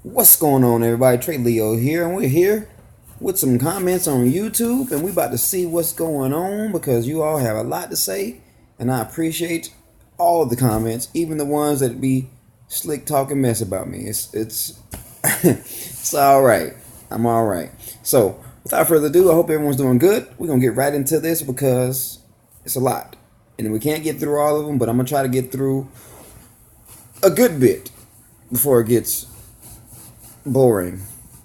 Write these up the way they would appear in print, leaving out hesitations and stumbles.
What's going on, everybody? Trey Leo here, and we're here with some comments on YouTube, and we about to see what's going on because you all have a lot to say, and I appreciate all of the comments, even the ones that be slick talking mess about me. It's it's all right. I'm all right. So, without further ado, I hope everyone's doing good. We're gonna get right into this because it's a lot, and we can't get through all of them, but I'm gonna try to get through a good bit before it gets boring,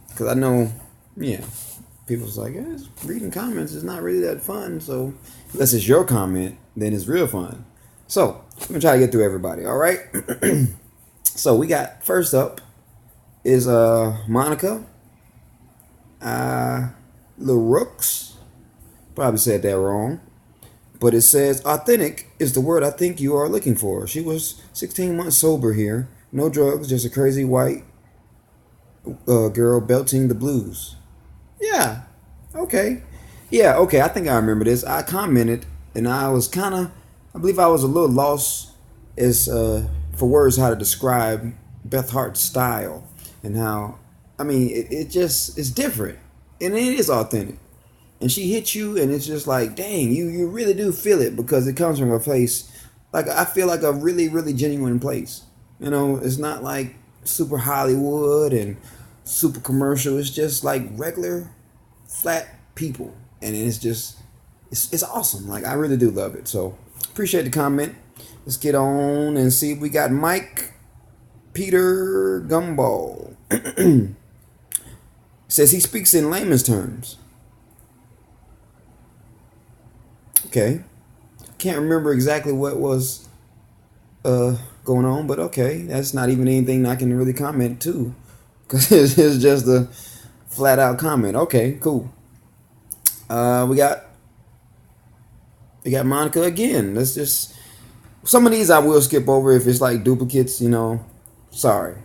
because I know, yeah, people's like, reading comments is not really that fun. So unless it's your comment, then it's real fun. So I'm gonna try to get through everybody. All right. So we got first up is Monica LaRooks. Probably said that wrong, but it says authentic is the word I think you are looking for. She was 16 months sober here, no drugs, just a crazy white girl belting the blues. Yeah. Okay. Yeah. Okay. I think I remember this. I commented, and I was kind of, I believe I was a little lost as for words how to describe Beth Hart's style and how, I mean, it just it's different and it is authentic. And she hits you, and it's just like, dang, you really do feel it because it comes from a place like I feel like a really genuine place. You know, it's not like super Hollywood and super commercial. It's just like regular flat people, and it's just it's awesome. Like I really do love it. So appreciate the comment. Let's get on and see if we got Mike Peter Gumball. Says he speaks in layman's terms. Okay, can't remember exactly what was going on, but okay, that's not even anything I can really comment to, because it's just a flat out comment. Okay, cool. We got Monica again. Let's just some of these I will skip over if it's like duplicates. You know, sorry.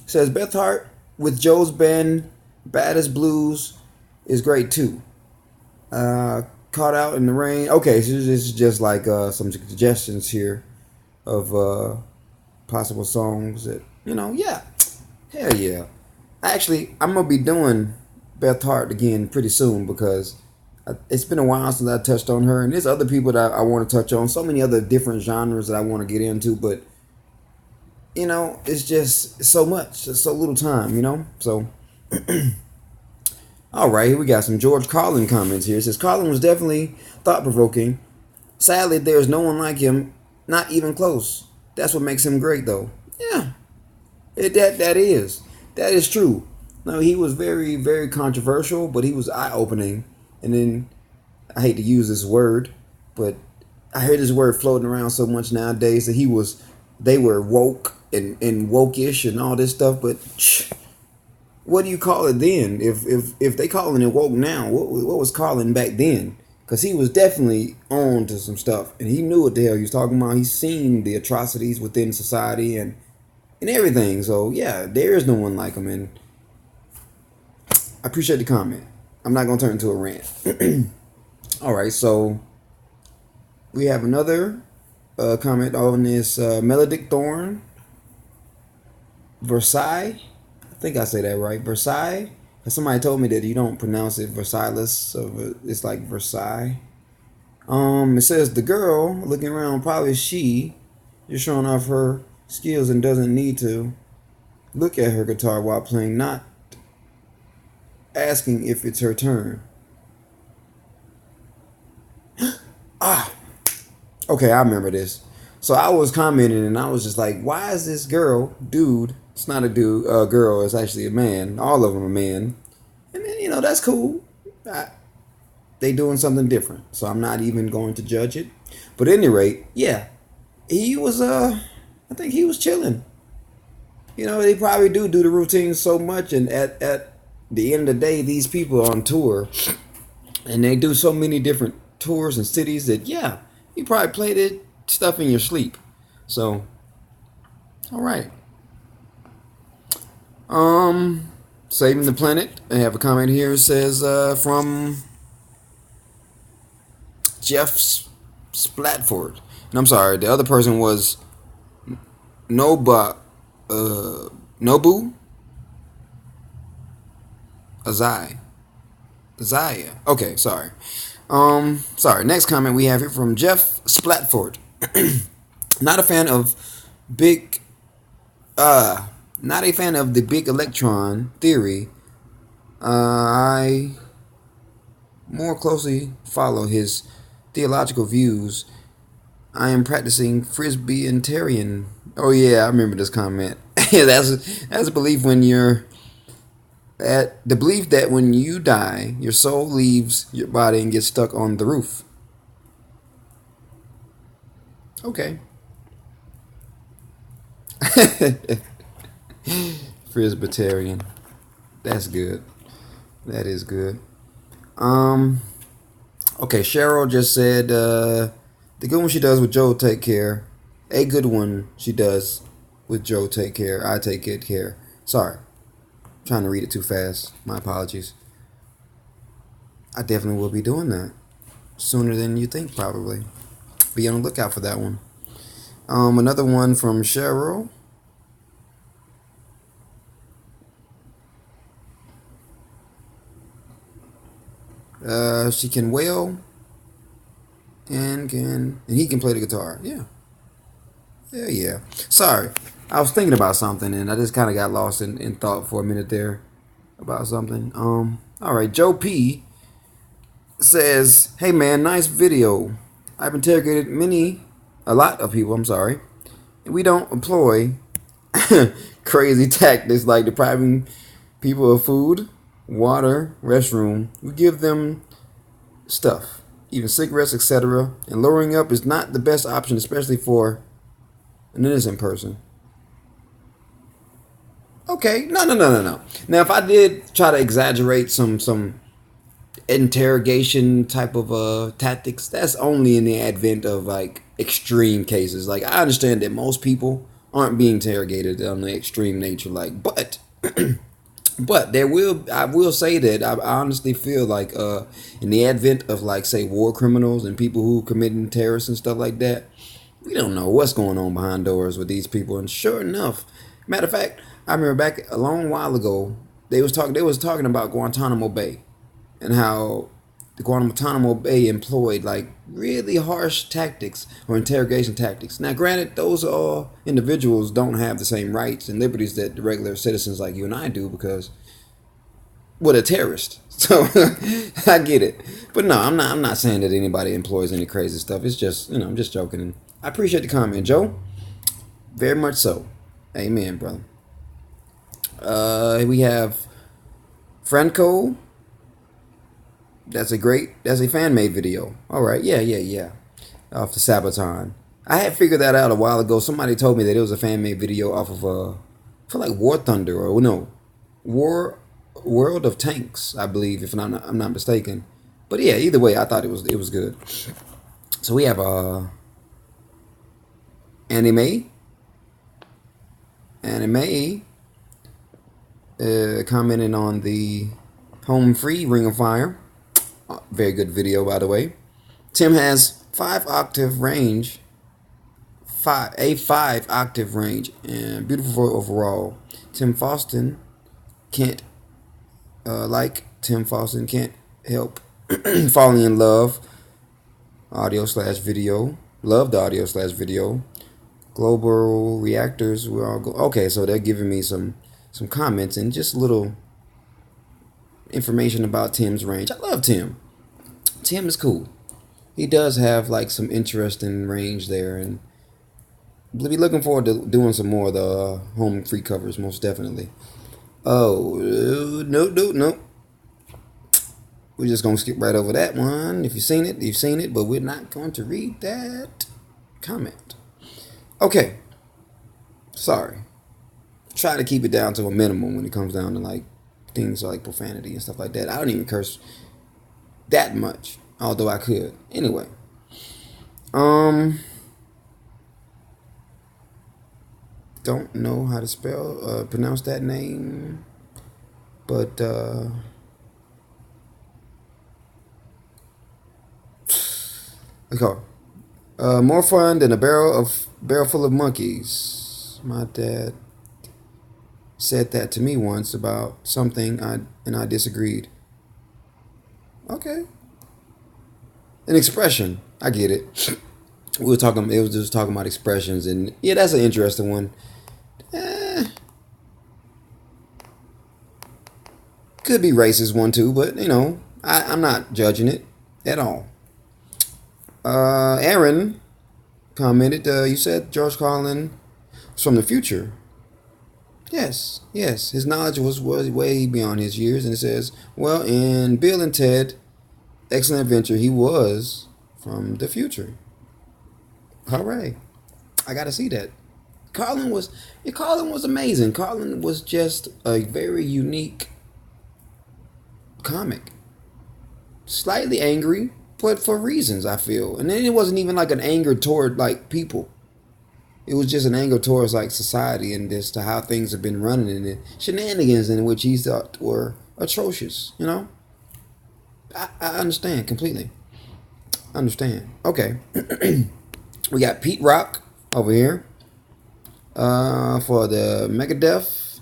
Says Beth Hart with Joe's band Baddest Blues is great too. Caught out in the rain. Okay, so this is just like some suggestions here of possible songs that yeah, hell yeah. Actually, I'm gonna be doing Beth Hart again pretty soon because it's been a while since I touched on her, and there's other people that I want to touch on. So many other different genres that I want to get into, but it's just so much, it's so little time, So, all right, here we got some George Carlin comments here. It says Carlin was definitely thought provoking. Sadly, there's no one like him, not even close. That's what makes him great, though. Yeah, that is true. No, he was very controversial, but he was eye opening. And then I hate to use this word, but I hear this word floating around so much nowadays that they were woke and woke-ish and all this stuff. But what do you call it then? If they calling it woke now, what was Carlin back then? Because he was definitely on to some stuff, and he knew what the hell he was talking about. He's seen the atrocities within society and everything. So yeah, there is no one like him, and I appreciate the comment. I'm not gonna turn into a rant. All right, so we have another comment on this Melodic Thorn Versailles. I think I say that right, Versailles. Somebody told me that you don't pronounce it Versailles, so it's like Versailles. It says the girl looking around, probably she, just showing off her skills and doesn't need to look at her guitar while playing, not asking if it's her turn. Ah, okay, I remember this. So I was commenting and I was just like, why is this dude? It's not a dude, girl. It's actually a man. All of them are men, and then that's cool. They doing something different, so I'm not even going to judge it. But at any rate, yeah, he was. I think he was chilling. They probably do the routine so much, and at the end of the day, these people are on tour, and they do so many different tours and cities that yeah, you probably play that stuff in your sleep. So, all right. Saving the Planet. I have a comment here. It says from Jeff Splatford. And I'm sorry, the other person was Noba Nobu Azai. Zaya. Okay, sorry. Sorry. Next comment we have here from Jeff Splatford. Not a fan of big not a fan of the big electron theory. I more closely follow his theological views. I am practicing Frisbeeantarian. Oh yeah, I remember this comment. Yeah, that's a belief when you're at the belief that when you die, your soul leaves your body and gets stuck on the roof. Okay. Presbyterian. That's good. That is good. Um. Okay. Cheryl just said the good one she does with Joe Take Care. A good one she does with Joe Take Care. I take good care. Sorry, trying to read it too fast. My apologies. I definitely will be doing that sooner than you think. Probably. Be on the lookout for that one. Another one from Cheryl. She can wail and he can play the guitar. Yeah. Yeah, yeah. Sorry. I was thinking about something and I just kind of got lost in thought for a minute there about something. All right. Joe P says, "Hey man, nice video. I've interrogated a lot of people. I'm sorry. We don't employ crazy tactics like depriving people of food, water, restroom. We give them stuff, even cigarettes, etc. And lowering up is not the best option, especially for an innocent person." Okay, no. Now, if I did try to exaggerate some interrogation type of tactics, that's only in the advent of like extreme cases. Like I understand that most people aren't being interrogated on the extreme nature, like, but I will say that I honestly feel like in the advent of like say war criminals and people who committing terrorists and stuff like that, we don't know what's going on behind doors with these people. And sure enough, matter of fact, I remember back a long while ago they was talking about Guantanamo Bay and how the Guantanamo Bay employed like really harsh tactics or interrogation tactics. Now, granted, those all individuals don't have the same rights and liberties that the regular citizens like you and I do because we're a terrorist. So I get it, but no, I'm not saying that anybody employs any crazy stuff. It's just I'm just joking. And I appreciate the comment, Joe. Very much so. Amen, brother. We have Franco. That's a fan made video. All right, yeah. Off the Sabaton. I had figured that out a while ago. Somebody told me that it was a fan made video off of for like War Thunder or no, World of Tanks, I believe, if I'm not mistaken. But yeah, either way, I thought it was good. So we have anime commenting on the Home Free Ring of Fire. Very good video, by the way. Tim has 5-octave range, 5-octave range, and beautiful overall. Tim Faustin can't Tim Faustin can't help falling in love. Audio/video, love the audio/video. Global reactors. We're all okay. So they're giving me some comments and just a little information about Tim's range. I love Tim. Tim is cool. He does have like some interesting range there, and we'll be looking forward to doing some more of the home free covers, most definitely. Oh no. We're just gonna skip right over that one. If you've seen it, you've seen it, but we're not going to read that comment. Okay. Sorry. Try to keep it down to a minimum when it comes down to like things like profanity and stuff like that. I don't even curse that much, although I could. Anyway, don't know how to pronounce that name, but okay. More fun than a barrel full of monkeys. My dad said that to me once about something I disagreed. Okay. An expression. I get it. We were talking. It was just talking about expressions, and yeah, that's an interesting one. Eh, could be racist one too, but I'm not judging it at all. Aaron commented. You said George Carlin was from the future. Yes, yes. His knowledge was way beyond his years, and it says, well, in Bill and Ted, Excellent Adventure, he was from the future. Hooray! I got to see that. Carlin was Carlin was amazing. Carlin was just a very unique comic. Slightly angry, but for reasons I feel. And then it wasn't even like an anger toward like people. It was just an anger towards like society and just to how things have been running and the shenanigans in which he thought were atrocious. I understand completely. I understand. Okay, we got Pete Rock over here for the Megadeth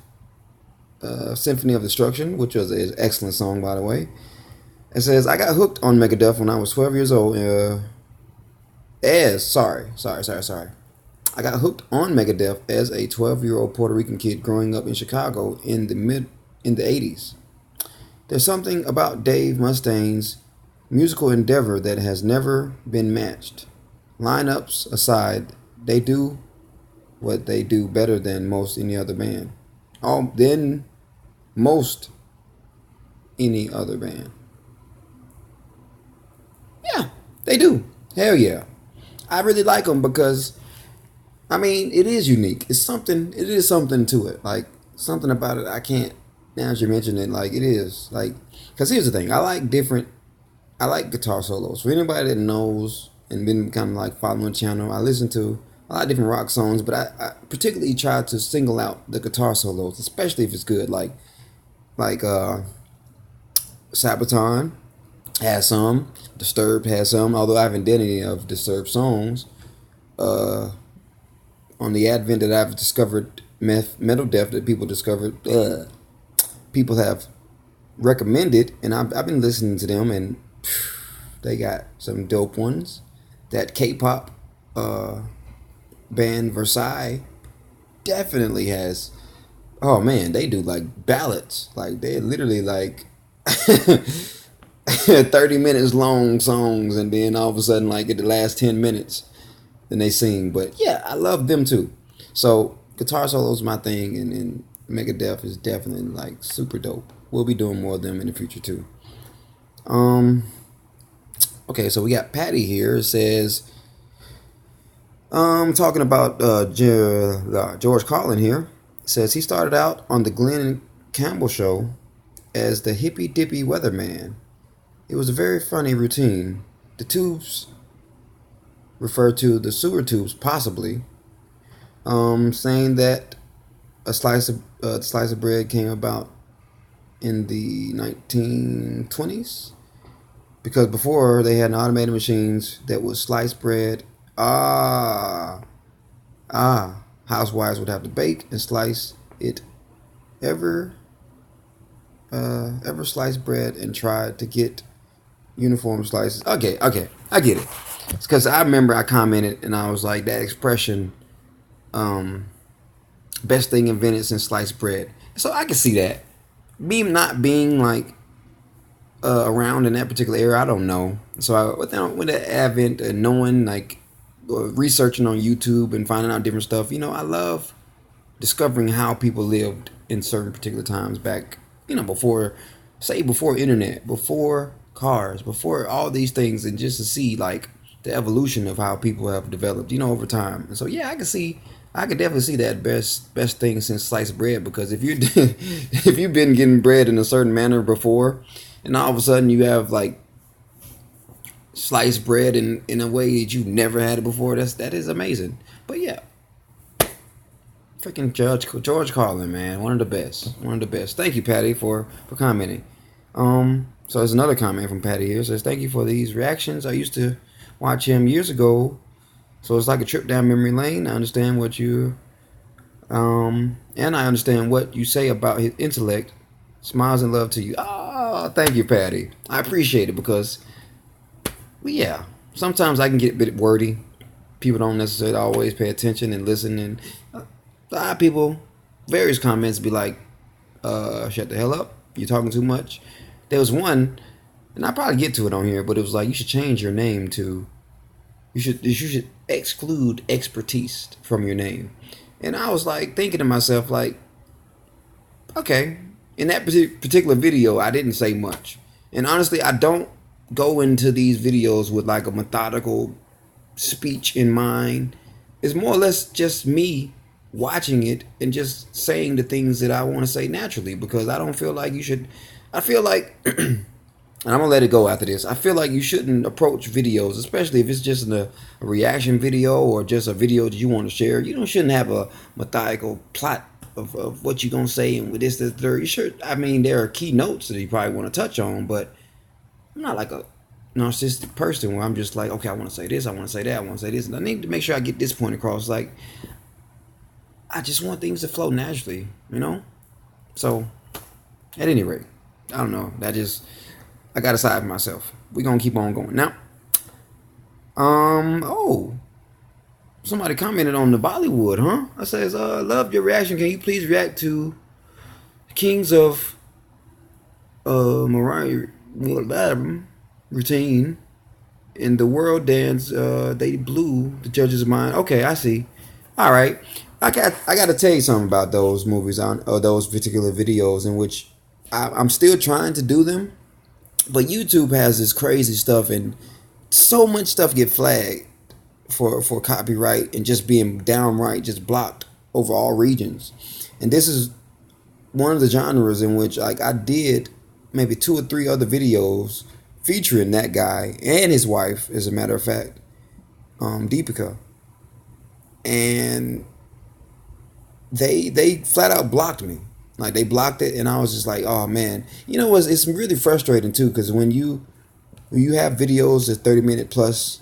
Symphony of Destruction, which was an excellent song, by the way. It says, I got hooked on Megadeth when I was 12 years old. Sorry. I got hooked on Megadeth as a 12-year-old Puerto Rican kid growing up in Chicago in the 80s. There's something about Dave Mustaine's musical endeavor that has never been matched. Lineups aside, they do what they do better than most any other band. Than most any other band. Yeah, they do. Hell yeah. I really like them because, I mean, it is unique. It is something to it. Like, something about it I can't, now that you mention it, like, it is. Like, because here's the thing. I like guitar solos. For anybody that knows and been kind of like following the channel, I listen to a lot of different rock songs, but I particularly try to single out the guitar solos, especially if it's good. Like Sabaton has some, Disturbed has some, although I haven't done any of Disturbed songs. On the advent that I've discovered Metal Death that people discovered, people have recommended, and I've been listening to them, and they got some dope ones. That K-pop band Versailles definitely has. Oh man, they do like ballads. Like they're literally like 30 minutes long songs, and then all of a sudden, like at the last 10 minutes, then they sing. But yeah, I love them too. So guitar solos my thing, and Megadeth is definitely like super dope. We'll be doing more of them in the future too. Okay, so we got Patty here. It says, talking about George Carlin here. It says he started out on the Glenn Campbell show as the hippy dippy weatherman. It was a very funny routine. The tubes refer to the sewer tubes, possibly, saying that a slice of bread came about in the 1920s because before they had automated machines that would slice bread. Housewives would have to bake and slice it. Ever slice bread and try to get uniform slices? Okay, I get it. It's because I remember I commented and I was like, that expression, best thing invented since sliced bread. So I can see that. Me not being like around in that particular era, I don't know. So with the advent and knowing, like, researching on YouTube and finding out different stuff, I love discovering how people lived in certain particular times back, before internet, before cars, before all these things, and just to see like the evolution of how people have developed, over time. And so yeah, I could definitely see that best thing since sliced bread, because if you if you've been getting bread in a certain manner before, and all of a sudden you have like sliced bread in a way that you've never had it before, that is amazing. But yeah, freaking George Carlin, man, one of the best. Thank you, Patty, for commenting. So there's another comment from Patty here. It says, thank you for these reactions. I used to watch him years ago, so it's like a trip down memory lane. I understand what you And I understand what you say about his intellect. Smiles and love to you. Oh, thank you, Patty. I appreciate it because, well, yeah, sometimes I can get a bit wordy. People don't necessarily always pay attention and listen, and a lot of people, various comments, be like, "Shut the hell up! You're talking too much." There was one, and I probably get to it on here, but it was like you should change your name to you should exclude expertise from your name. And I was like thinking to myself, like, okay, in that particular video, I didn't say much. And honestly, I don't go into these videos with like a methodical speech in mind. It's more or less just me watching it and just saying the things that I want to say naturally because I don't feel like you should. I feel like, and I'm gonna let it go after this. I feel like you shouldn't approach videos, especially if it's just a reaction video or just a video that you want to share. You don't shouldn't have a methodical plot of what you're gonna say and with this, third. You should. I mean, there are key notes that you probably want to touch on, but I'm not like a narcissistic person where I'm just like, okay, I want to say this, I want to say that, I want to say this, and I need to make sure I get this point across. Like, I just want things to flow naturally, you know. So, at any rate, I don't know. I got to side for myself. We're gonna keep on going now. Oh, somebody commented on the Bollywood, huh? I says, loved your reaction. Can you please react to Kings of Mariah routine in the world dance? They blew the judge's mind. Okay, I see. All right, I got to tell you something about those movies on or those particular videos in which I'm still trying to do them, but YouTube has this crazy stuff and so much stuff get flagged for copyright and just being downright just blocked over all regions. And this is one of the genres in which like I did maybe two or three other videos featuring that guy and his wife, as a matter of fact, Deepika, and they flat out blocked me. Like they blocked it, and I was just like, oh man, you know what? It's really frustrating too because when you have videos that's 30-minute plus,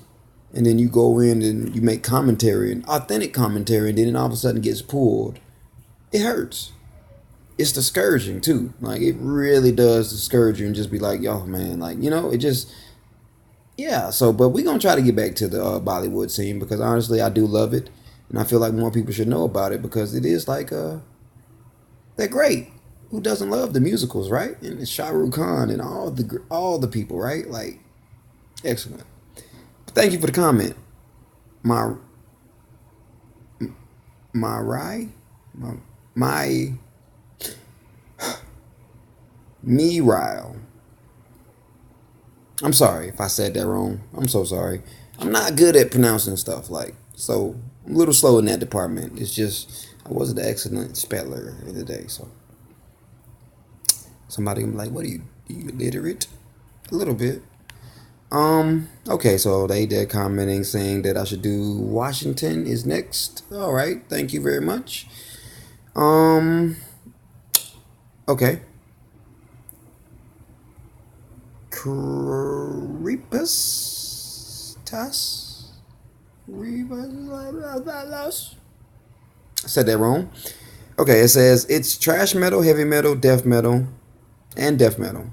and then you go in and you make commentary and authentic commentary, and then it all of a sudden gets pulled, it hurts. It's discouraging too. Like it really does discourage you and just be like, yo, man, like it just yeah. So, but we're gonna try to get back to the Bollywood scene because honestly, I do love it, and I feel like more people should know about it because it is like they're great. Who doesn't love the musicals, right? And it's Shah Rukh Khan and all the people, right? Like excellent. But thank you for the comment, my my Rai, my me Ryle. I'm sorry if I said that wrong. I'm so sorry. I'm not good at pronouncing stuff like so. I'm a little slow in that department. It's just I wasn't an excellent speller in the day. So somebody can be like, "What are you illiterate?" A little bit. Okay, so they're commenting saying that I should do Washington is next. All right, thank you very much. Um, okay. Creepus Tas. I said that wrong. Okay, it says it's trash metal, heavy metal, death metal, and death metal.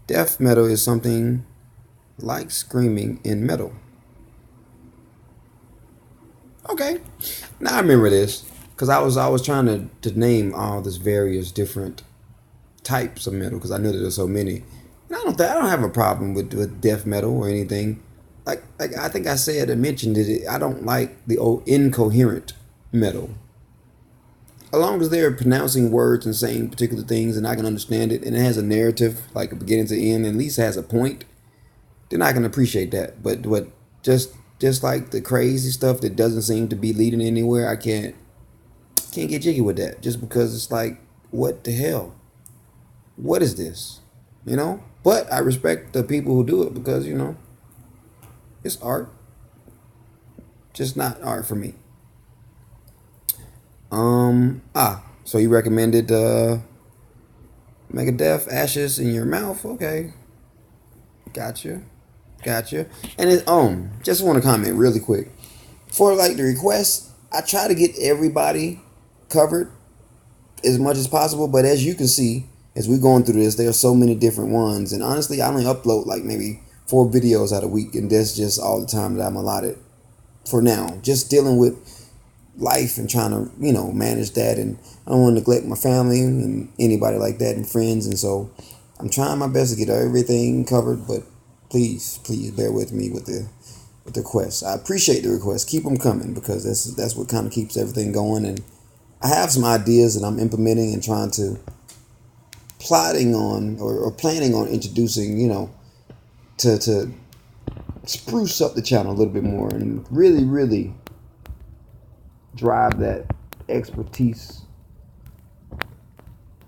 Death metal is something like screaming in metal. Okay, now I remember this because I was trying to name all this various different types of metal because I knew that there's so many. And I don't have a problem with death metal or anything. Like I think I said and mentioned it. I don't like the old incoherent metal. As long as they're pronouncing words and saying particular things and I can understand it and it has a narrative like a beginning to end, and at least has a point, then I can appreciate that. But what just like the crazy stuff that doesn't seem to be leading anywhere, I can't get jiggy with that just because it's like, what the hell? What is this? But I respect the people who do it because it's art, just not art for me. So you recommended Megadeth Ashes in Your Mouth. Okay, gotcha. And just want to comment really quick for like the request. I try to get everybody covered as much as possible. But as you can see, as we're going through this, there are so many different ones. And honestly, I only upload like maybe 4 videos out a week, and that's just all the time that I'm allotted for now. Just dealing with life and trying to, manage that. And I don't want to neglect my family and anybody like that and friends. And so I'm trying my best to get everything covered. But please bear with me with the requests. I appreciate the requests. Keep them coming, because that's what kind of keeps everything going. And I have some ideas that I'm implementing and trying to plotting on or planning on introducing, to spruce up the channel a little bit more and really drive that expertise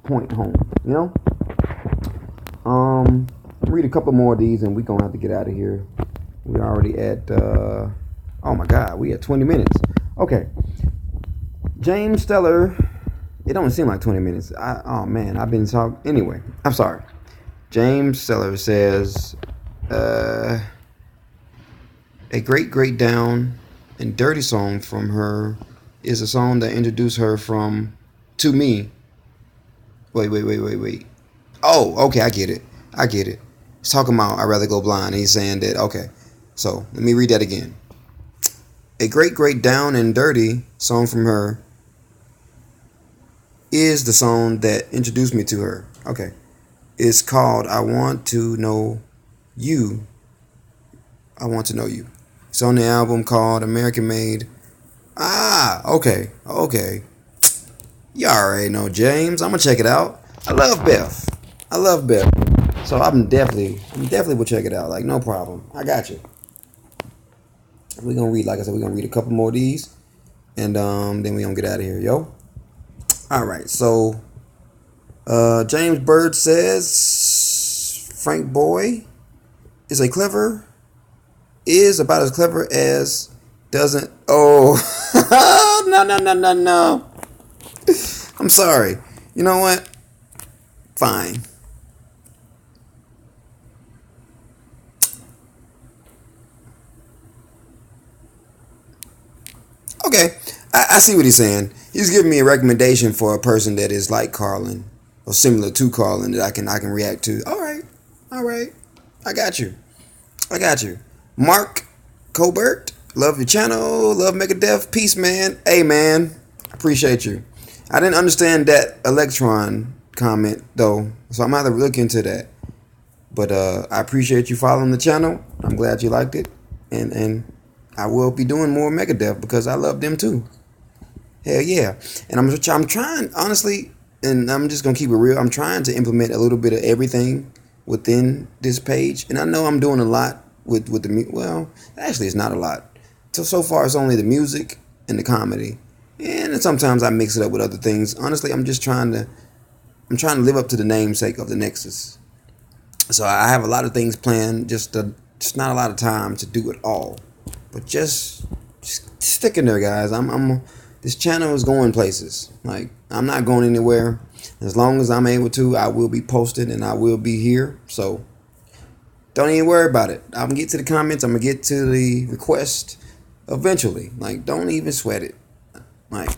point home, read a couple more of these and we're gonna have to get out of here. We're already at oh my god, we at 20 minutes. Okay. James Steller, it don't seem like 20 minutes. Oh man, I've been talking anyway. I'm sorry. James Steller says a great down and dirty song from her is a song that introduced her to me. Wait. Oh, okay, I get it. He's talking about I'd Rather Go Blind. He's saying that, okay. So let me read that again. A great down and dirty song from her is the song that introduced me to her. Okay. It's called I Want to Know You. I Want to Know You. It's on the album called American Made. Okay. You already know, James. I'm gonna check it out. I love Beth. So I'm definitely will check it out. Like, no problem. I got you. We're gonna read, like I said, we're gonna read a couple more of these, and then we're gonna get out of here, yo. Alright, so James Bird says Frank Boy is about as clever as doesn't. Oh, no. I'm sorry. You know what? Fine. Okay, I see what he's saying. He's giving me a recommendation for a person that is like Carlin or similar to Carlin that I can react to. All right. I got you. Mark Colbert, love your channel, love Megadeth, peace, man. Hey, man, appreciate you. I didn't understand that Electron comment though, so I'm gonna have to look into that. But I appreciate you following the channel. I'm glad you liked it, and I will be doing more Megadeth because I love them too. Hell yeah. And I'm trying, honestly, and I'm just going to keep it real. I'm trying to implement a little bit of everything within this page. And I know I'm doing a lot with the, well, actually it's not a lot. So far it's only the music and the comedy. And sometimes I mix it up with other things. Honestly, I'm trying to live up to the namesake of the Nexus. So I have a lot of things planned, just not a lot of time to do it all. But just stick in there, guys. This channel is going places. Like, I'm not going anywhere. As long as I'm able to, I will be posted and I will be here. So don't even worry about it. I'm gonna get to the comments. I'm gonna get to the request eventually. Like, don't even sweat it. Like,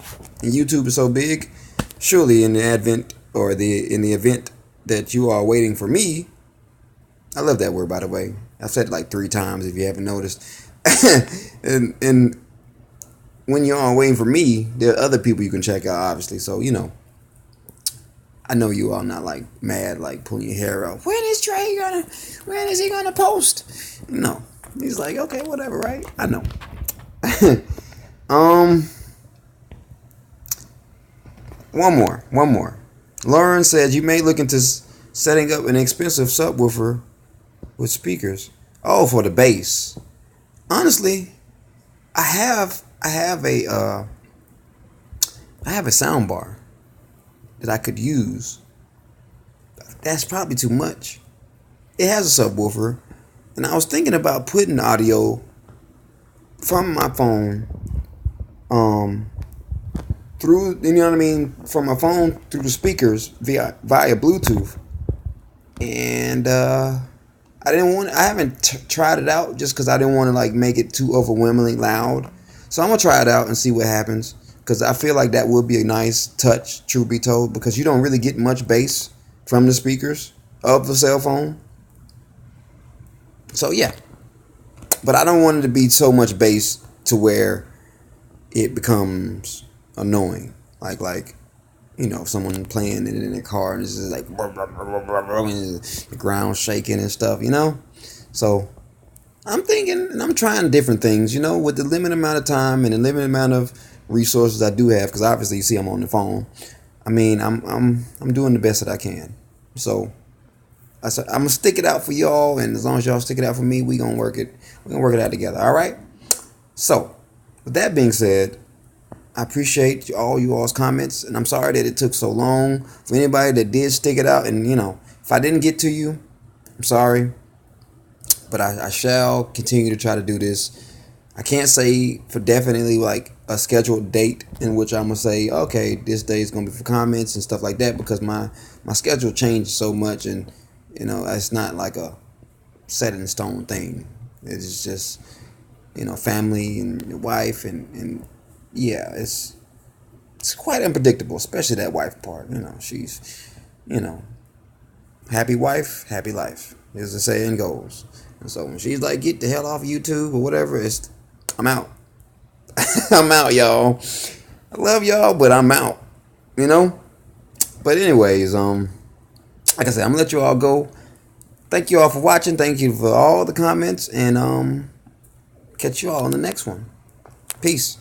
and YouTube is so big. Surely in the event that you are waiting for me. I love that word, by the way. I've said it like 3 times if you haven't noticed. and when you're all waiting for me, there are other people you can check out, obviously. So, I know you all not like mad, like pulling your hair out. When is he gonna post? No. He's like, okay, whatever, right? I know. One more. Lauren said you may look into setting up an expensive subwoofer with speakers. Oh, for the bass. Honestly, I have a sound bar that I could use. That's probably too much. It has a subwoofer, and I was thinking about putting audio from my phone through, from my phone through the speakers via Bluetooth. And I haven't tried it out just because I didn't want to like make it too overwhelmingly loud. So I'm gonna try it out and see what happens. because I feel like that would be a nice touch, truth be told, because you don't really get much bass from the speakers of the cell phone. So yeah, but I don't want it to be so much bass to where it becomes annoying. Like someone playing it in their car and it's just like and the ground shaking and stuff. So I'm thinking and I'm trying different things, with the limited amount of time and the limited amount of resources I do have, because obviously you see I'm on the phone. I mean, I'm doing the best that I can. So I'm gonna stick it out for y'all, and as long as y'all stick it out for me, we gonna work it. We gonna work it out together. All right. So with that being said, I appreciate all you all's comments, and I'm sorry that it took so long. For anybody that did stick it out, and if I didn't get to you, I'm sorry, but I shall continue to try to do this. I can't say for definitely like a scheduled date in which I'm gonna say, okay, this day is gonna be for comments and stuff like that, because my schedule changed so much, and it's not like a set in stone thing. It's just family and your wife, and yeah, it's quite unpredictable, especially that wife part. She's happy wife, happy life, as the saying goes. And so when she's like, get the hell off YouTube or whatever, I'm out. I'm out, y'all. I love y'all, but I'm out. But anyways, like I said, I'm gonna let you all go. Thank you all for watching. Thank you for all the comments, and catch you all on the next one. Peace.